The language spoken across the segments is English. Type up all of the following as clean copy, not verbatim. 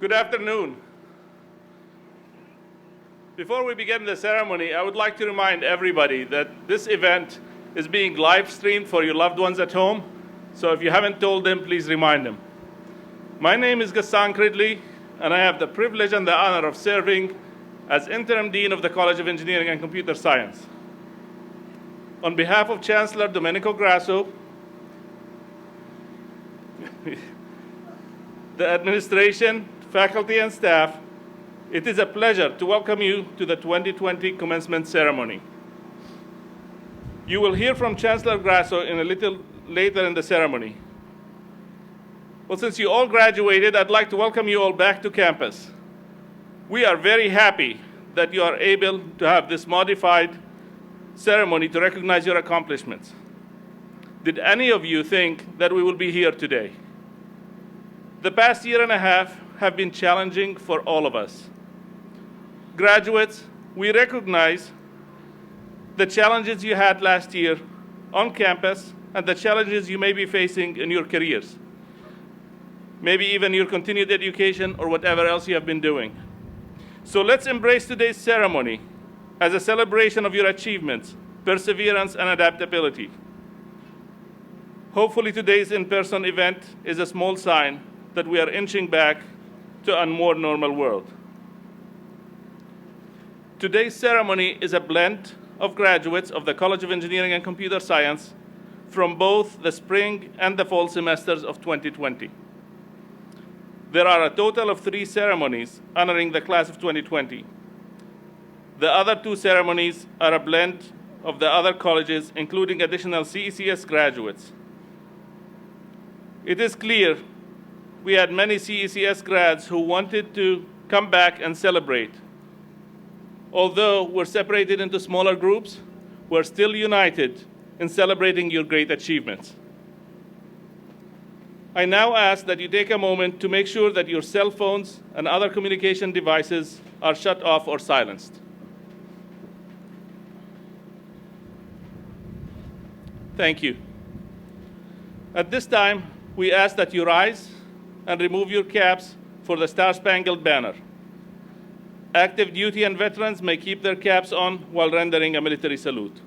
Good afternoon. Before we begin the ceremony, I would like to remind everybody that this event is being live streamed for your loved ones at home. So if you haven't told them, please remind them. My name is Gassan Cridley, and I have the privilege and the honor of serving as Interim Dean of the College of Engineering and Computer Science. On behalf of Chancellor Domenico Grasso, the administration, faculty, and staff, it is a pleasure to welcome you to the 2020 commencement ceremony. You will hear from Chancellor Grasso in a little later in the ceremony. Well, since you all graduated, I'd like to welcome you all back to campus. We are very happy that you are able to have this modified ceremony to recognize your accomplishments. Did any of you think that we will be here today? The past year and a half have been challenging for all of us. Graduates, we recognize the challenges you had last year on campus and the challenges you may be facing in your careers, maybe even your continued education or whatever else you have been doing. So let's embrace today's ceremony as a celebration of your achievements, perseverance, and adaptability. Hopefully today's in-person event is a small sign that we are inching back to a more normal world. Today's ceremony is a blend of graduates of the College of Engineering and Computer Science from both the spring and the fall semesters of 2020. There are a total of 3 ceremonies honoring the class of 2020. The other 2 ceremonies are a blend of the other colleges, including additional CECS graduates. It is clear we had many CECS grads who wanted to come back and celebrate. Although we're separated into smaller groups, we're still united in celebrating your great achievements. I now ask that you take a moment to make sure that your cell phones and other communication devices are shut off or silenced. Thank you. At this time, we ask that you rise and remove your caps for the Star-Spangled Banner. Active duty and veterans may keep their caps on while rendering a military salute.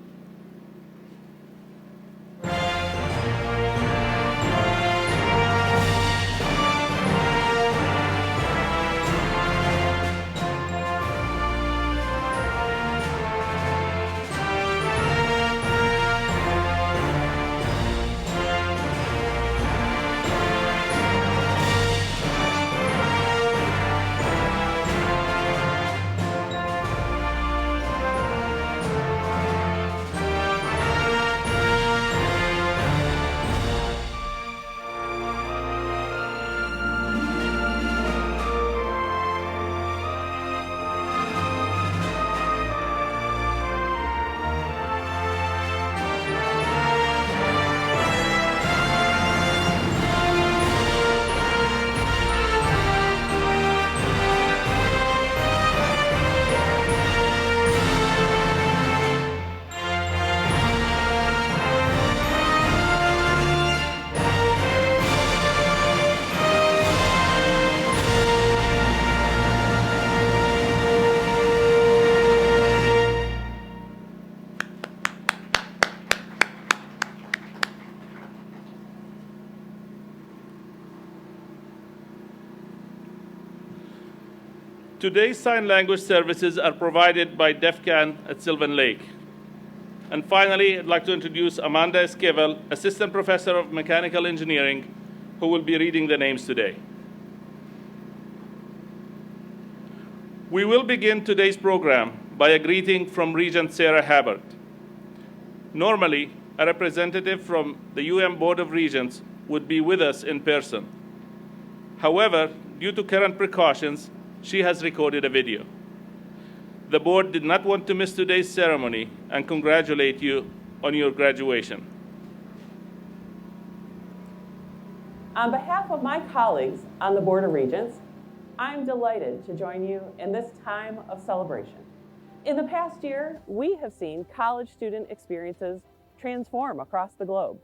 Today's sign language services are provided by DEFCAN at Sylvan Lake. And finally, I'd like to introduce Amanda Esquivel, Assistant Professor of Mechanical Engineering, who will be reading the names today. We will begin today's program by a greeting from Regent Sarah Habert. Normally, a representative from the UM Board of Regents would be with us in person. However, due to current precautions, she has recorded a video. The board did not want to miss today's ceremony and congratulate you on your graduation. On behalf of my colleagues on the Board of Regents, I'm delighted to join you in this time of celebration. In the past year, we have seen college student experiences transform across the globe.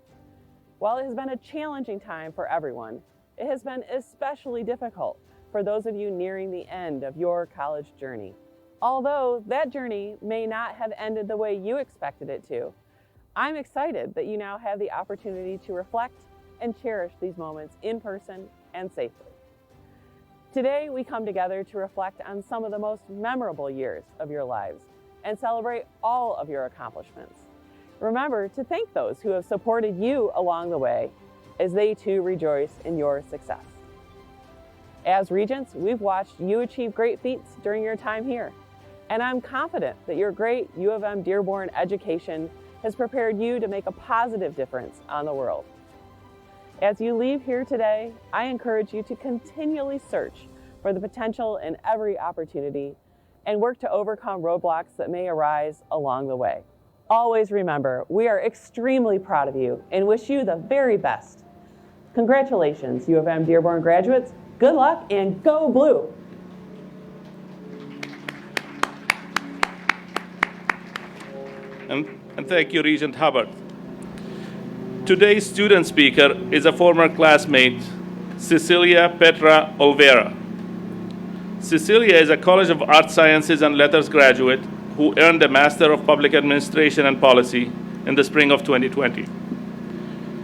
While it has been a challenging time for everyone, it has been especially difficult for those of you nearing the end of your college journey. Although that journey may not have ended the way you expected it to, I'm excited that you now have the opportunity to reflect and cherish these moments in person and safely. Today, we come together to reflect on some of the most memorable years of your lives and celebrate all of your accomplishments. Remember to thank those who have supported you along the way as they too rejoice in your success. As Regents, we've watched you achieve great feats during your time here, and I'm confident that your great U of M-Dearborn education has prepared you to make a positive difference on the world. As you leave here today, I encourage you to continually search for the potential in every opportunity and work to overcome roadblocks that may arise along the way. Always remember, we are extremely proud of you and wish you the very best. Congratulations, U of M-Dearborn graduates. Good luck and go blue! And thank you, Regent Hubbard. Today's student speaker is a former classmate, Cecilia Petra Olvera. Cecilia is a College of Arts, Sciences, and Letters graduate who earned a Master of Public Administration and Policy in the spring of 2020.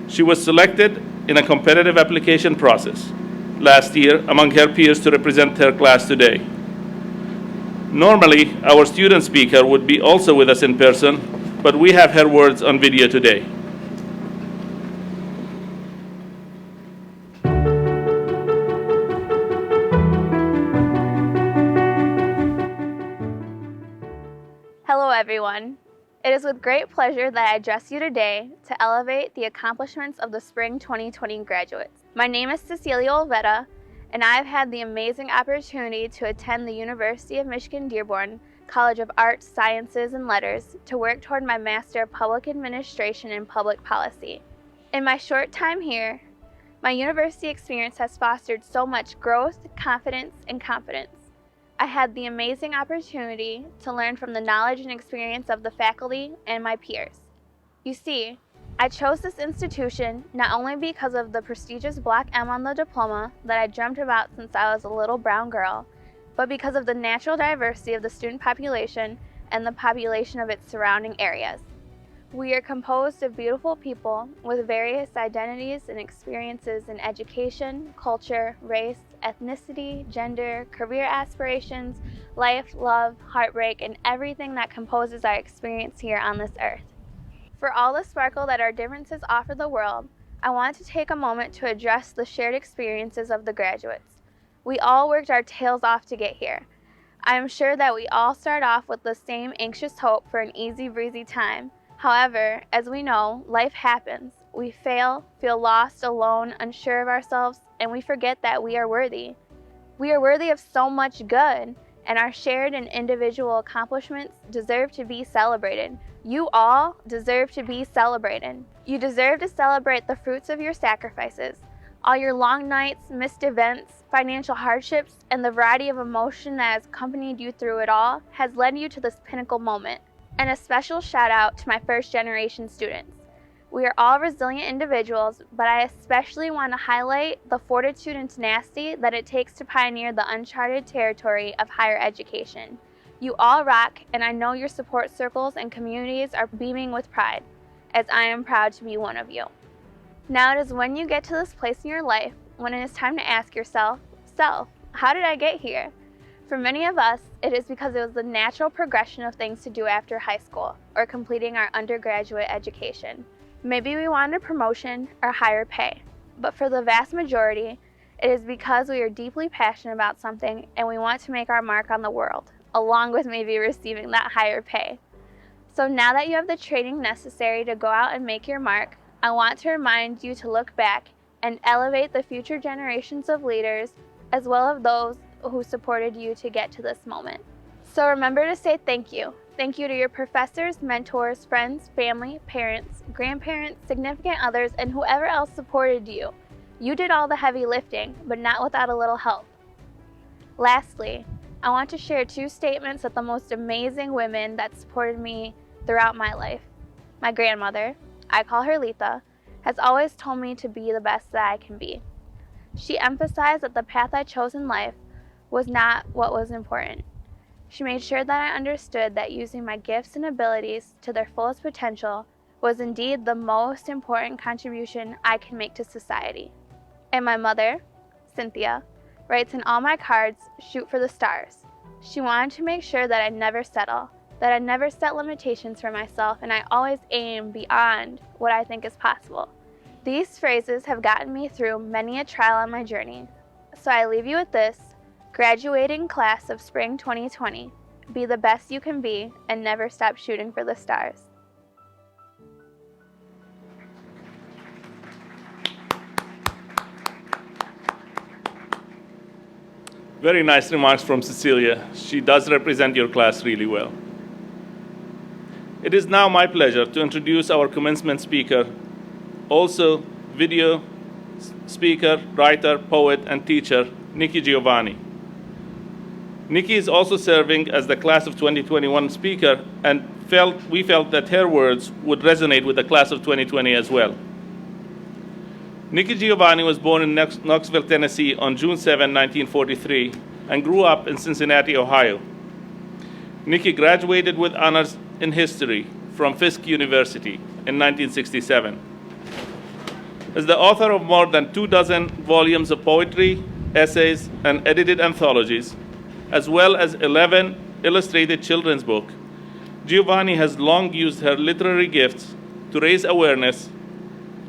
She was selected in a competitive application process last year among her peers to represent her class today. Normally, our student speaker would be also with us in person, but we have her words on video today. Hello everyone. It is with great pleasure that I address you today to elevate the accomplishments of the Spring 2020 graduates. My name is Cecilia Olvera, and I've had the amazing opportunity to attend the University of Michigan-Dearborn College of Arts, Sciences, and Letters to work toward my Master of Public Administration and Public Policy. In my short time here, my university experience has fostered so much growth, confidence, and confidence. I had the amazing opportunity to learn from the knowledge and experience of the faculty and my peers. You see, I chose this institution not only because of the prestigious Block M on the diploma that I dreamt about since I was a little brown girl, but because of the natural diversity of the student population and the population of its surrounding areas. We are composed of beautiful people with various identities and experiences in education, culture, race, ethnicity, gender, career aspirations, life, love, heartbreak, and everything that composes our experience here on this earth. For all the sparkle that our differences offer the world, I want to take a moment to address the shared experiences of the graduates. We all worked our tails off to get here. I am sure that we all start off with the same anxious hope for an easy breezy time. However, as we know, life happens. We fail, feel lost, alone, unsure of ourselves, and we forget that we are worthy. We are worthy of so much good, and our shared and individual accomplishments deserve to be celebrated. You all deserve to be celebrated. You deserve to celebrate the fruits of your sacrifices. All your long nights, missed events, financial hardships, and the variety of emotion that has accompanied you through it all has led you to this pinnacle moment. And a special shout out to my first generation students. We are all resilient individuals, but I especially want to highlight the fortitude and tenacity that it takes to pioneer the uncharted territory of higher education. You all rock, and I know your support circles and communities are beaming with pride, as I am proud to be one of you. Now it is when you get to this place in your life when it is time to ask yourself, how did I get here? For many of us, it is because it was the natural progression of things to do after high school or completing our undergraduate education. Maybe we wanted a promotion or higher pay, but for the vast majority, it is because we are deeply passionate about something and we want to make our mark on the world, along with maybe receiving that higher pay. So now that you have the training necessary to go out and make your mark, I want to remind you to look back and elevate the future generations of leaders as well as those who supported you to get to this moment. So remember to say thank you. Thank you to your professors, mentors, friends, family, parents, grandparents, significant others, and whoever else supported you. You did all the heavy lifting, but not without a little help. Lastly, I want to share two statements of the most amazing women that supported me throughout my life. My grandmother, I call her Letha, has always told me to be the best that I can be. She emphasized that the path I chose in life was not what was important. She made sure that I understood that using my gifts and abilities to their fullest potential was indeed the most important contribution I can make to society. And my mother, Cynthia, writes in all my cards, "Shoot for the stars." She wanted to make sure that I never settle, that I never set limitations for myself, and I always aim beyond what I think is possible. These phrases have gotten me through many a trial on my journey. So I leave you with this: graduating class of spring 2020, be the best you can be and never stop shooting for the stars. Very nice remarks from Cecilia. She does represent your class really well. It is now my pleasure to introduce our commencement speaker, also video speaker, writer, poet, and teacher, Nikki Giovanni. Nikki is also serving as the class of 2021 speaker, and we felt that her words would resonate with the class of 2020 as well. Nikki Giovanni was born in Knoxville, Tennessee on June 7, 1943, and grew up in Cincinnati, Ohio. Nikki graduated with honors in history from Fisk University in 1967. As the author of more than 24 volumes of poetry, essays, and edited anthologies, as well as 11 illustrated children's books, Giovanni has long used her literary gifts to raise awareness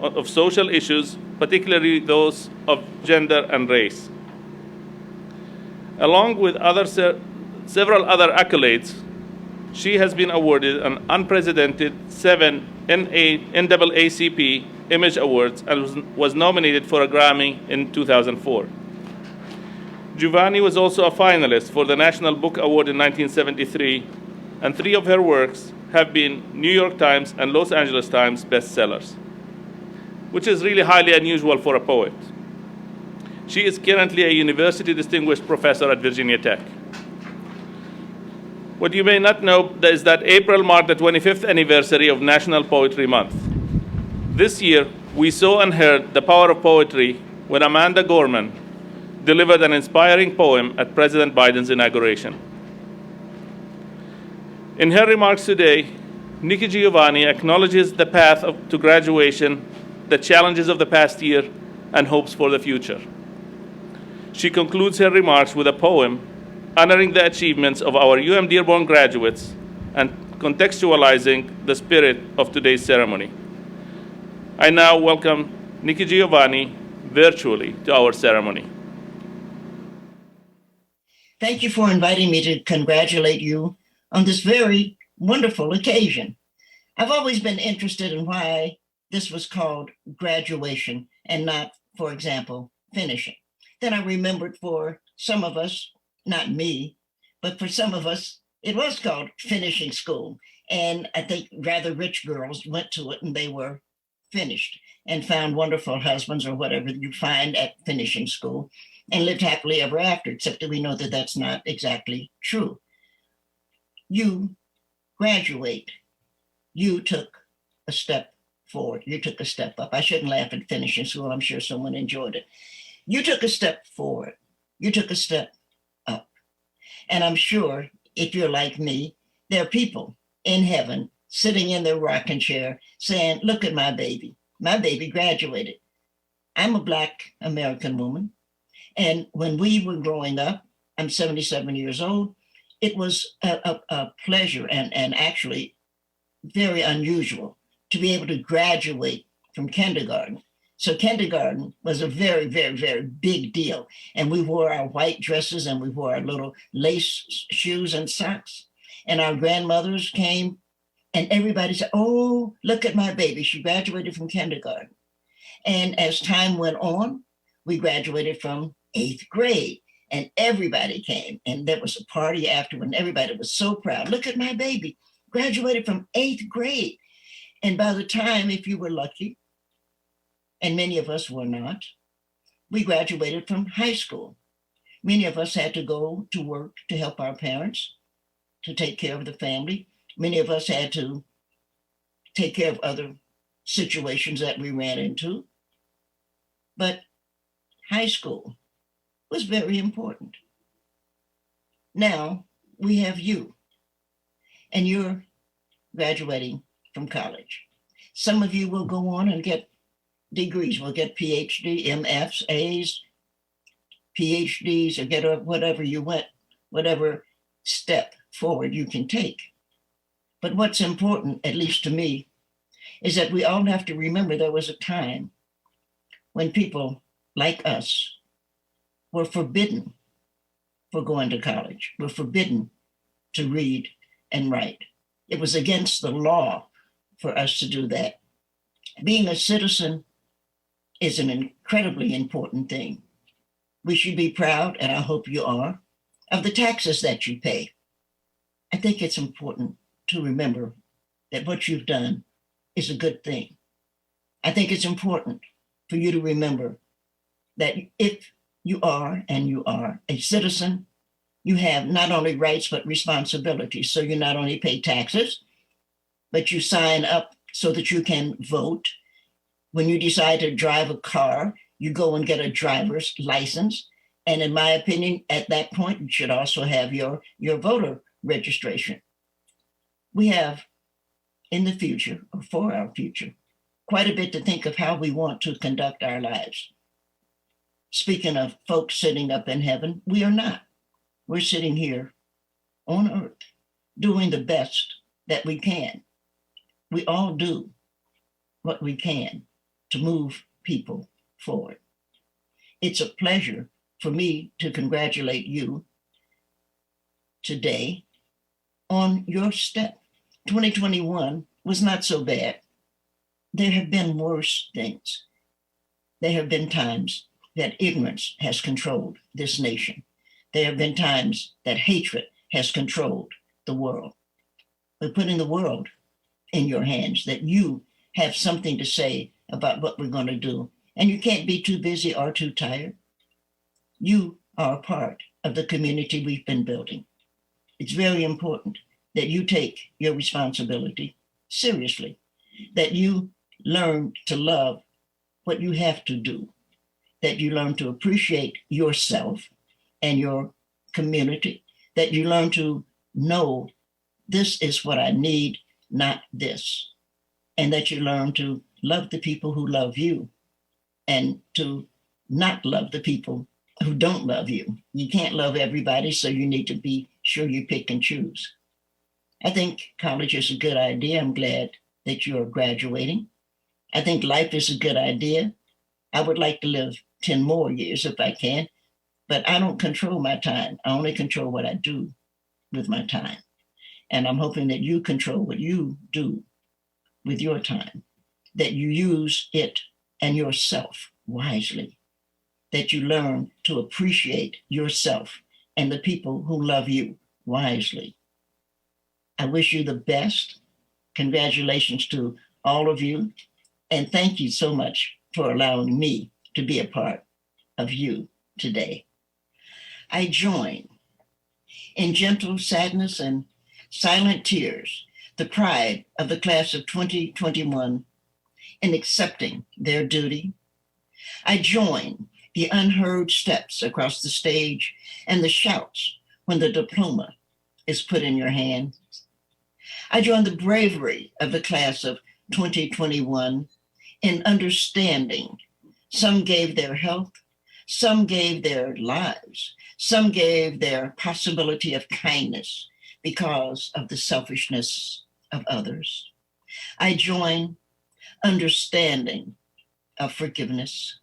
of social issues, particularly those of gender and race. Along with several other accolades, she has been awarded an unprecedented 7 NAACP Image Awards and was nominated for a Grammy in 2004. Giovanni was also a finalist for the National Book Award in 1973, and 3 of her works have been New York Times and Los Angeles Times bestsellers, which is really highly unusual for a poet. She is currently a University Distinguished Professor at Virginia Tech. What you may not know is that April marked the 25th anniversary of National Poetry Month. This year, we saw and heard the power of poetry when Amanda Gorman delivered an inspiring poem at President Biden's inauguration. In her remarks today, Nikki Giovanni acknowledges the path to graduation, the challenges of the past year, and hopes for the future. She concludes her remarks with a poem honoring the achievements of our UM-Dearborn graduates and contextualizing the spirit of today's ceremony. I now welcome Nikki Giovanni virtually to our ceremony. Thank you for inviting me to congratulate you on this very wonderful occasion. I've always been interested in why this was called graduation and not, for example, finishing. Then I remembered for some of us, not me, but for some of us, it was called finishing school. And I think rather rich girls went to it and they were finished and found wonderful husbands or whatever you find at finishing school and lived happily ever after, except that we know that that's not exactly true. You graduate. You took a step forward. You took a step up. I shouldn't laugh at finishing school. I'm sure someone enjoyed it. You took a step forward. You took a step up. And I'm sure if you're like me, there are people in heaven sitting in their rocking chair saying, look at my baby. My baby graduated. I'm a Black American woman. And when we were growing up, I'm 77 years old, it was a pleasure and actually very unusual to be able to graduate from kindergarten. So kindergarten was a very, very, very big deal. And we wore our white dresses and we wore our little lace shoes and socks. And our grandmothers came and everybody said, oh, look at my baby. She graduated from kindergarten. And as time went on, we graduated from 8th grade and everybody came. And there was a party after when everybody was so proud. Look at my baby, graduated from 8th grade. And by the time, if you were lucky, and many of us were not, we graduated from high school. Many of us had to go to work to help our parents, to take care of the family. Many of us had to take care of other situations that we ran into. But high school was very important. Now we have you, and you're graduating from college. Some of you will go on and get degrees, will get PhD, MFs, A's, PhDs, or get whatever you went, whatever step forward you can take. But what's important, at least to me, is that we all have to remember there was a time when people like us were forbidden for going to college, were forbidden to read and write. It was against the law for us to do that. Being a citizen is an incredibly important thing. We should be proud, and I hope you are, of the taxes that you pay. I think it's important to remember that what you've done is a good thing. I think it's important for you to remember that if you are, and you are, a citizen, you have not only rights but responsibilities. So you not only pay taxes, but you sign up so that you can vote. When you decide to drive a car, you go and get a driver's license. And in my opinion, at that point, you should also have your voter registration. We have in the future, or for our future, quite a bit to think of how we want to conduct our lives. Speaking of folks sitting up in heaven, we are not. We're sitting here on earth doing the best that we can. We all do what we can to move people forward. It's a pleasure for me to congratulate you today on your step. 2021 was not so bad. There have been worse things. There have been times that ignorance has controlled this nation. There have been times that hatred has controlled the world. We're putting the world in your hands, that you have something to say about what we're going to do. And you can't be too busy or too tired. You are a part of the community we've been building. It's very important that you take your responsibility seriously, that you learn to love what you have to do, that you learn to appreciate yourself and your community, that you learn to know this is what I need, not this, and that you learn to love the people who love you and to not love the people who don't love you. You can't love everybody, so you need to be sure you pick and choose. I think college is a good idea. I'm glad that you are graduating. I think life is a good idea. I would like to live 10 more years if I can, but I don't control my time. I only control what I do with my time. And I'm hoping that you control what you do with your time, that you use it and yourself wisely, that you learn to appreciate yourself and the people who love you wisely. I wish you the best. Congratulations to all of you. And thank you so much for allowing me to be a part of you today. I join in gentle sadness and silent tears the pride of the class of 2021 in accepting their duty. I join the unheard steps across the stage and the shouts when the diploma is put in your hand. I join the bravery of the class of 2021 in understanding. Some gave their health, some gave their lives, some gave their possibility of kindness because of the selfishness of others. I join understanding of forgiveness.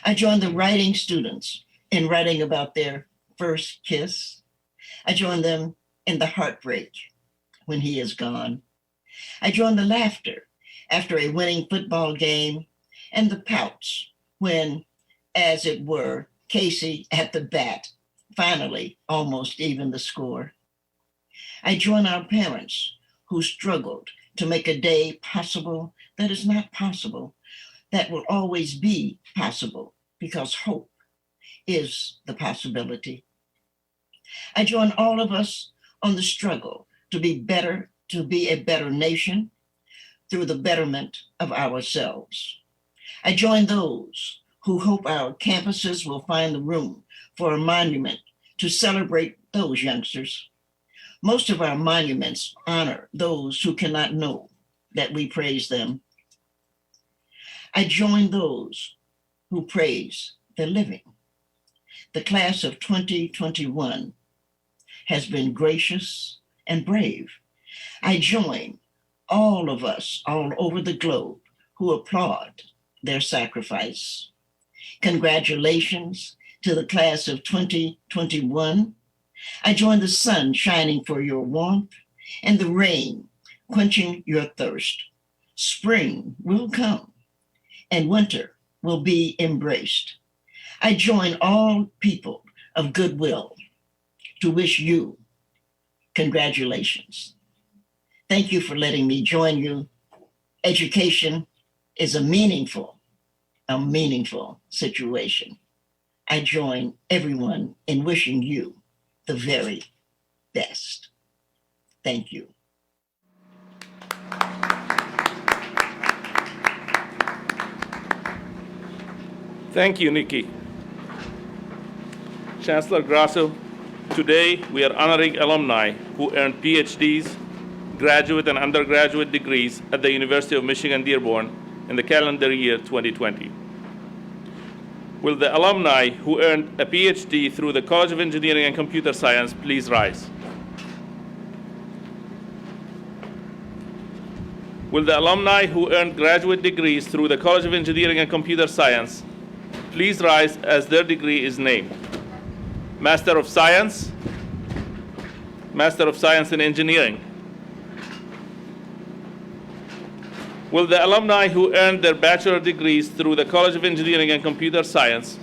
I join the writing students in writing about their first kiss. I join them in the heartbreak when he is gone. I join the laughter after a winning football game and the pouts when, as it were, Casey at the bat finally almost evened the score. I join our parents who struggled to make a day possible that is not possible, that will always be possible because hope is the possibility. I join all of us on the struggle to be better, to be a better nation through the betterment of ourselves. I join those who hope our campuses will find the room for a monument to celebrate those youngsters. Most of our monuments honor those who cannot know that we praise them. I join those who praise the living. The class of 2021 has been gracious and brave. I join all of us all over the globe who applaud their sacrifice. Congratulations to the class of 2021. I join the sun shining for your warmth and the rain quenching your thirst. Spring will come and winter will be embraced. I join all people of goodwill to wish you congratulations. Thank you for letting me join you. Education is a meaningful situation. I join everyone in wishing you the very best. Thank you. Thank you, Nikki. Chancellor Grasso, today we are honoring alumni who earned PhDs, graduate and undergraduate degrees at the University of Michigan-Dearborn in the calendar year 2020. Will the alumni who earned a PhD through the College of Engineering and Computer Science please rise? Will the alumni who earned graduate degrees through the College of Engineering and Computer Science please rise as their degree is named? Master of Science, Master of Science in Engineering. Will the alumni who earned their bachelor degrees through the College of Engineering and Computer Science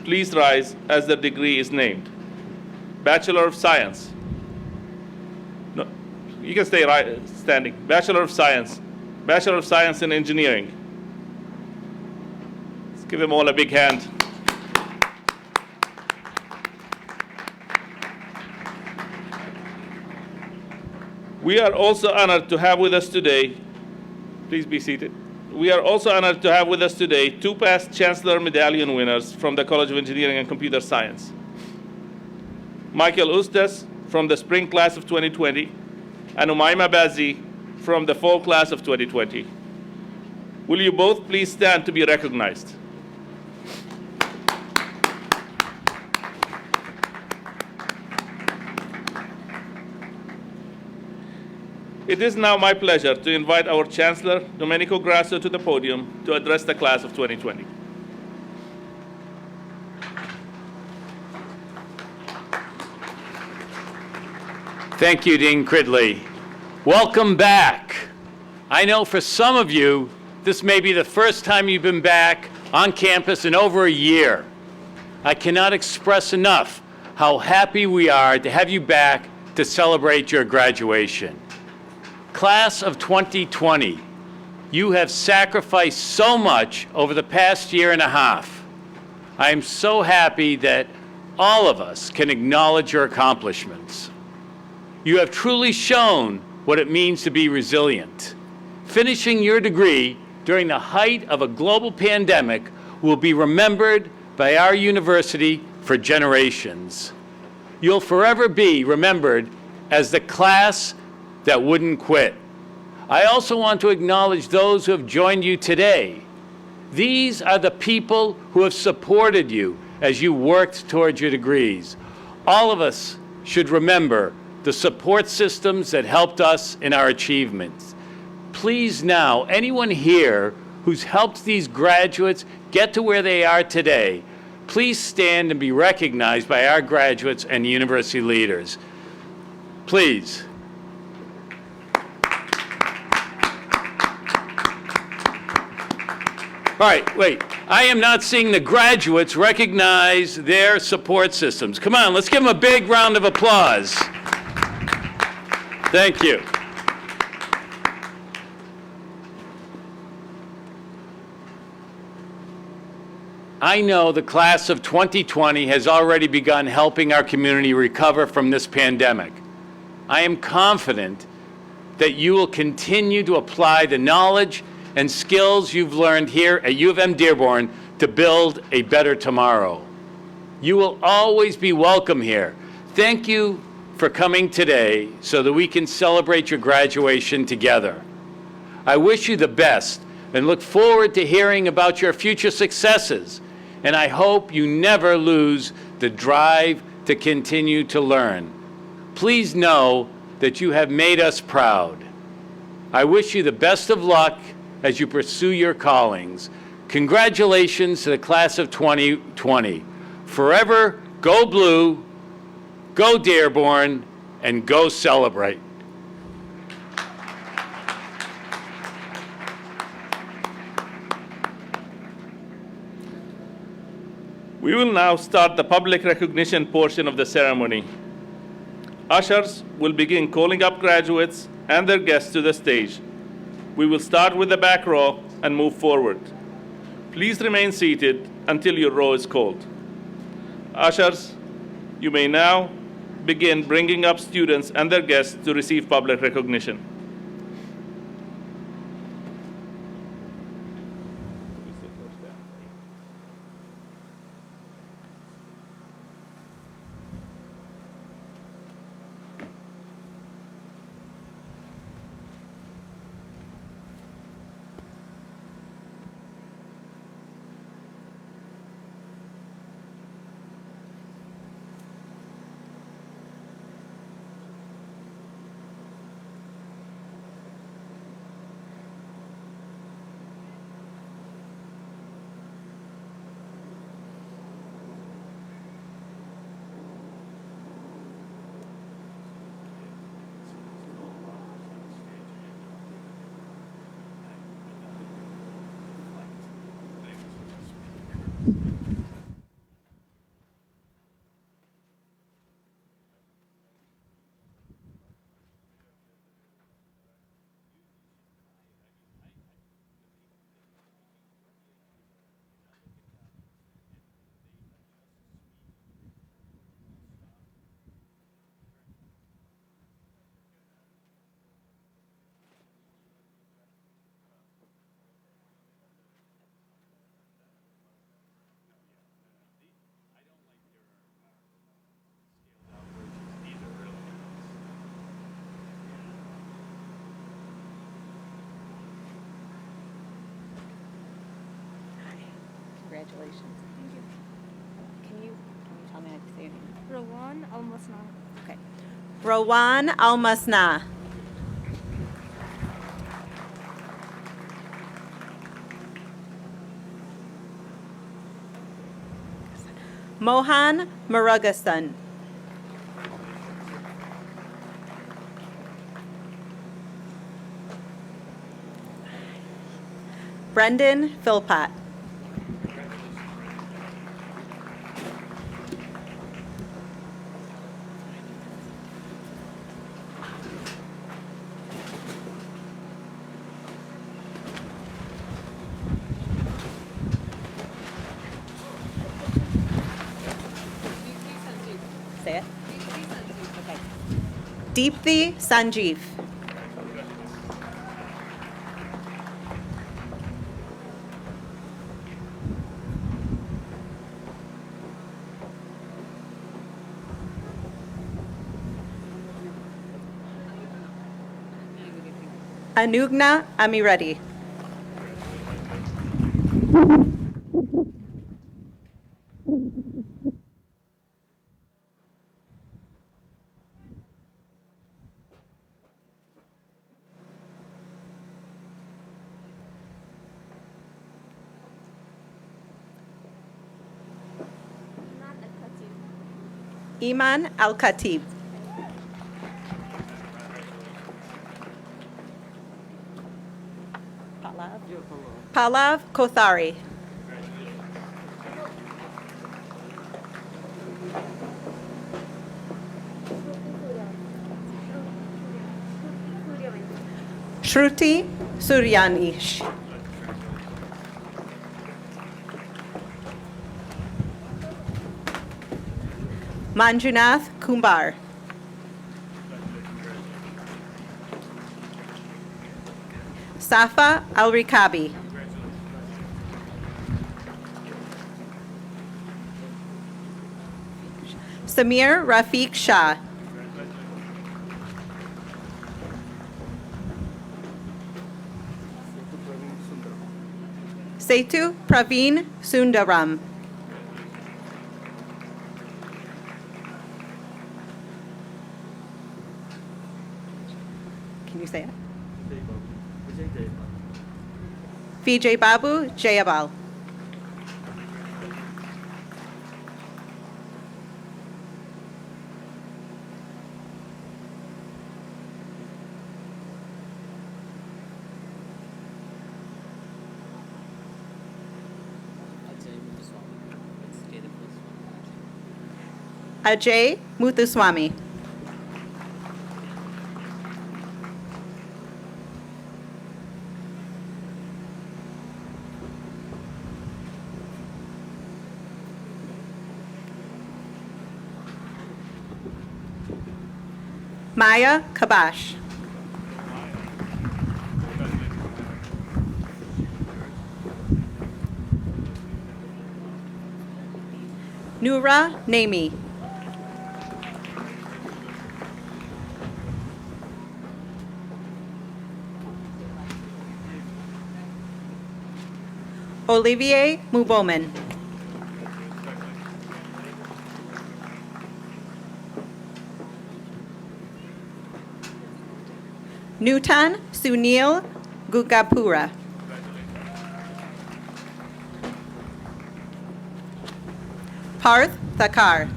please rise as their degree is named? Bachelor of Science. No, you can stay standing. Bachelor of Science. Bachelor of Science in Engineering. Let's give them all a big hand. We are also honored to have with us today, please be seated. We are also honored to have with us today two past Chancellor Medallion winners from the College of Engineering and Computer Science. Michael Ustas from the spring class of 2020 and Umayma Bazi from the fall class of 2020. Will you both please stand to be recognized? It is now my pleasure to invite our Chancellor, Domenico Grasso, to the podium to address the class of 2020. Thank you, Dean Cridley. Welcome back. I know for some of you, this may be the first time you've been back on campus in over a year. I cannot express enough how happy we are to have you back to celebrate your graduation. Class of 2020, you have sacrificed so much over the past year and a half. I am so happy that all of us can acknowledge your accomplishments. You have truly shown what it means to be resilient. Finishing your degree during the height of a global pandemic will be remembered by our university for generations. You'll forever be remembered as the class that wouldn't quit. I also want to acknowledge those who have joined you today. These are the people who have supported you as you worked towards your degrees. All of us should remember the support systems that helped us in our achievements. Please now, anyone here who's helped these graduates get to where they are today, please stand and be recognized by our graduates and university leaders. Please. All right, wait. I am not seeing the graduates recognize their support systems. Come on, let's give them a big round of applause. Thank you. I know the class of 2020 has already begun helping our community recover from this pandemic. I am confident that you will continue to apply the knowledge and skills you've learned here at U of M-Dearborn to build a better tomorrow. You will always be welcome here. Thank you for coming today so that we can celebrate your graduation together. I wish you the best and look forward to hearing about your future successes. And I hope you never lose the drive to continue to learn. Please know that you have made us proud. I wish you the best of luck as you pursue your callings. Congratulations to the class of 2020. Forever go blue, go Dearborn, and go celebrate. We will now start the public recognition portion of the ceremony. Ushers will begin calling up graduates and their guests to the stage. We will start with the back row and move forward. Please remain seated until your row is called. Ushers, you may now begin bringing up students and their guests to receive public recognition. Congratulations. Thank you. Can you tell me how to say your name? Rowan Almasna. Okay. Rowan Almasna. Mohan Murugasan. Brendan Philpott. Say it. Okay. Deepthi Sanjeev. Anugna Amireddy. Iman Al-Khatib. Pallav Kothari. Shruti Suryanish. Manjunath Kumbar. Safa Al-Rikabi. Samir Rafiq Shah. Setu Praveen Sundaram. Can you say it? Vijay Babu Jayabal. Ajay Muthuswamy. Maya Kabash. Nura Nami. Olivier Muboman. Nutan Sunil Gugapura. Parth Thakar.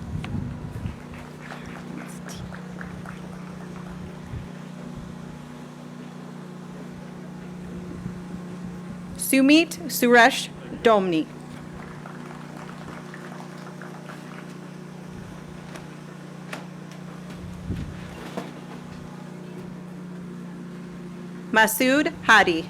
Sumit Suresh Domni. Masood Hadi.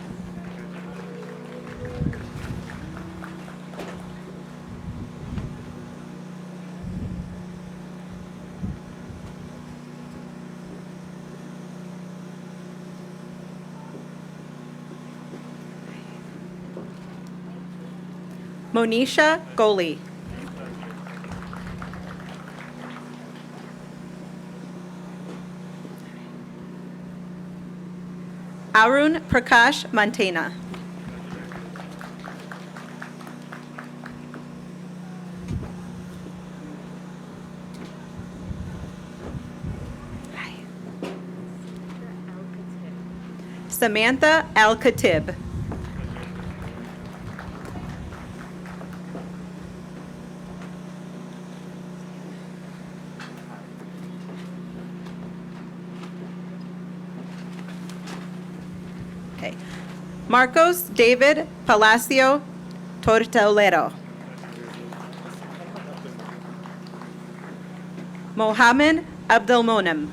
Monisha Goli. Arun Prakash Mantena. Samantha Al-Khatib. Okay. Marcos David Palacio Tortolero. Mohammed Abdelmonem.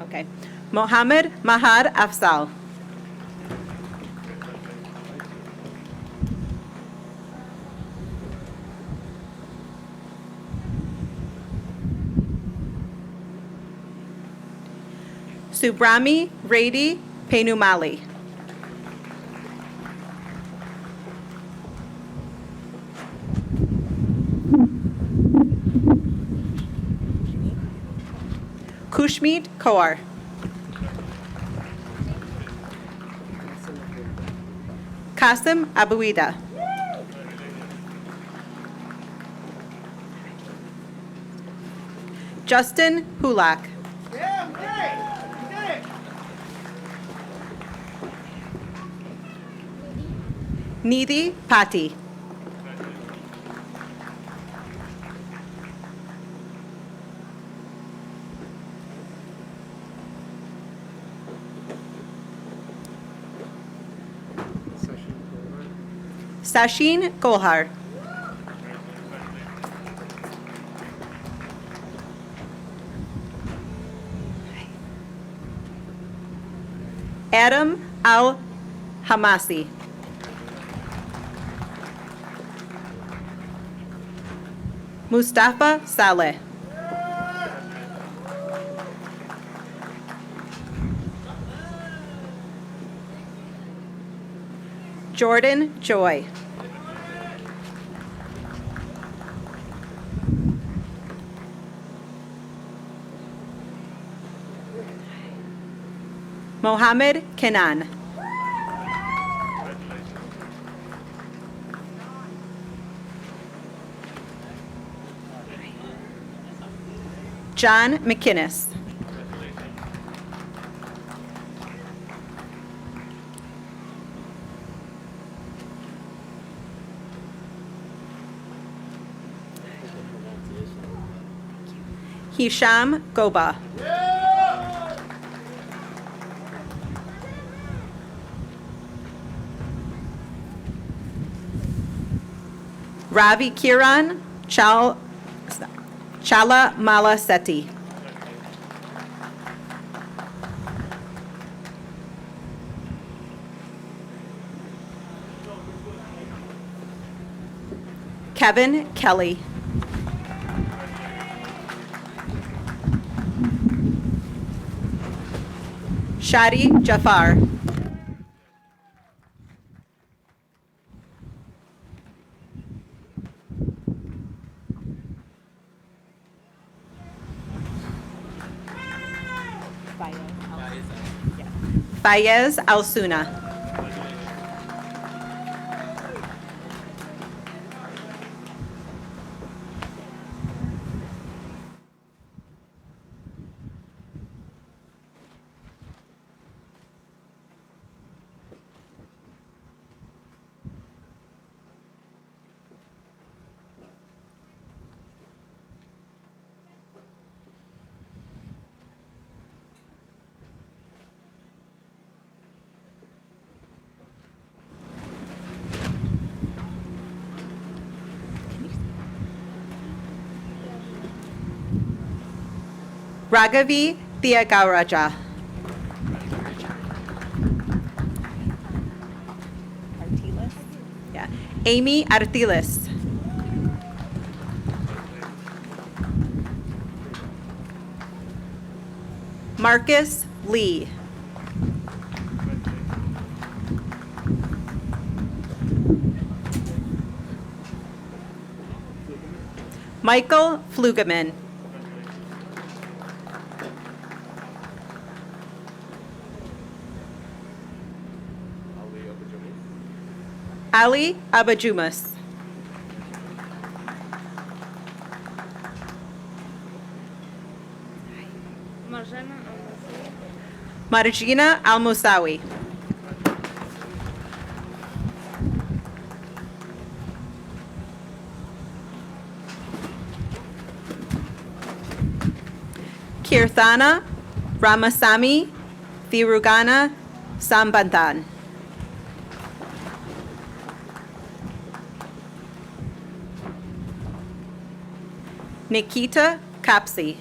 Okay. Mohammed Mahad Afzal. Subrami Rady Penumali. Kushmeet Kaur. Qasim Abuida. Justin Hulak. Nidhi Pati. Sachin Kolhar. Adam Al-Hamasi. Mustafa Saleh. Jordan Joy. Mohammed Kenan. John McInnes. Hisham Goba. Ravi Kiran Chala Mala Seti. Kevin Kelly. Shadi Jafar. Fayez Alsuna. Raghavi Thiagaraja. Artiles. Yeah. Amy Artiles. Marcus Lee. Michael Flugeman. Ali Abajumas. Margina Al-Musawi. Kirthana Ramasamy Thirugana Sambantan. Nikita Kapsi.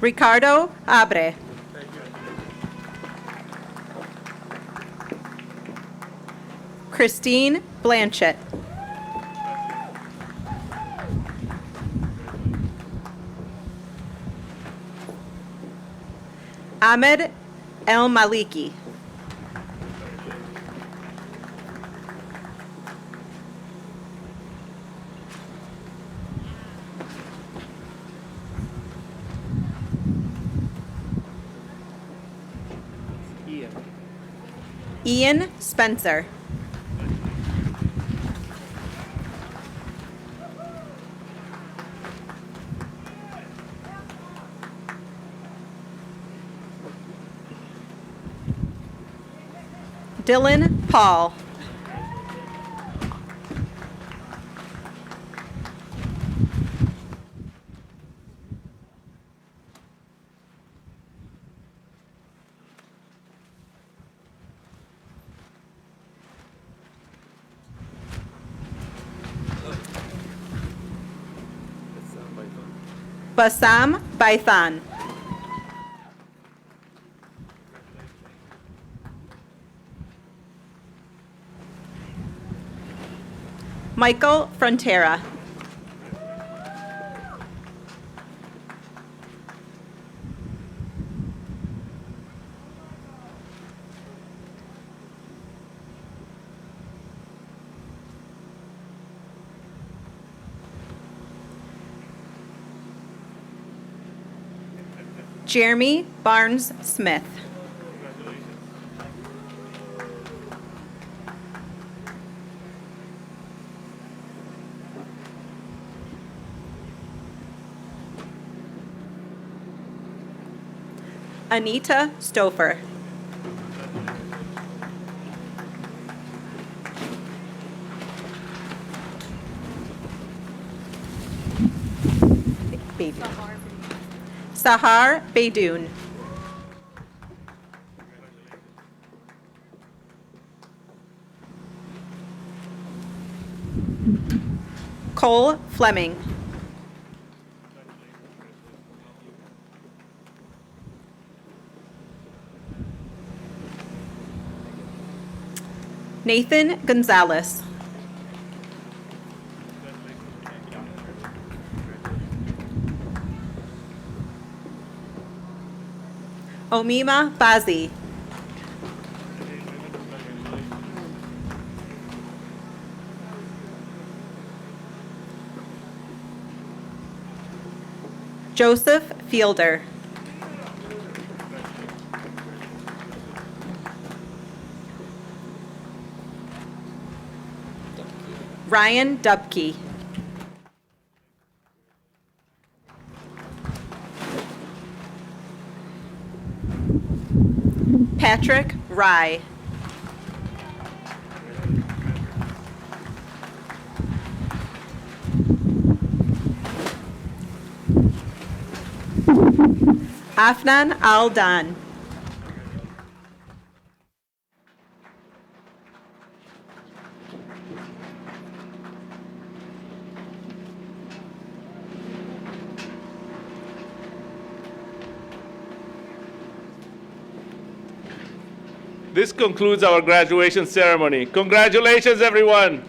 Ricardo Abre. Christine Blanchett. Ahmed El Maliki. Ian Spencer. Dylan Paul. Bassam Baithan. Michael Frontera. Jeremy Barnes Smith. Anita Stouffer. Sahar Beydoun. Cole Fleming. Nathan Gonzalez. Omima Bazi. Joseph Fielder. Ryan Dubke. Patrick Rye. Afnan Al-Dan. This concludes our graduation ceremony. Congratulations, everyone.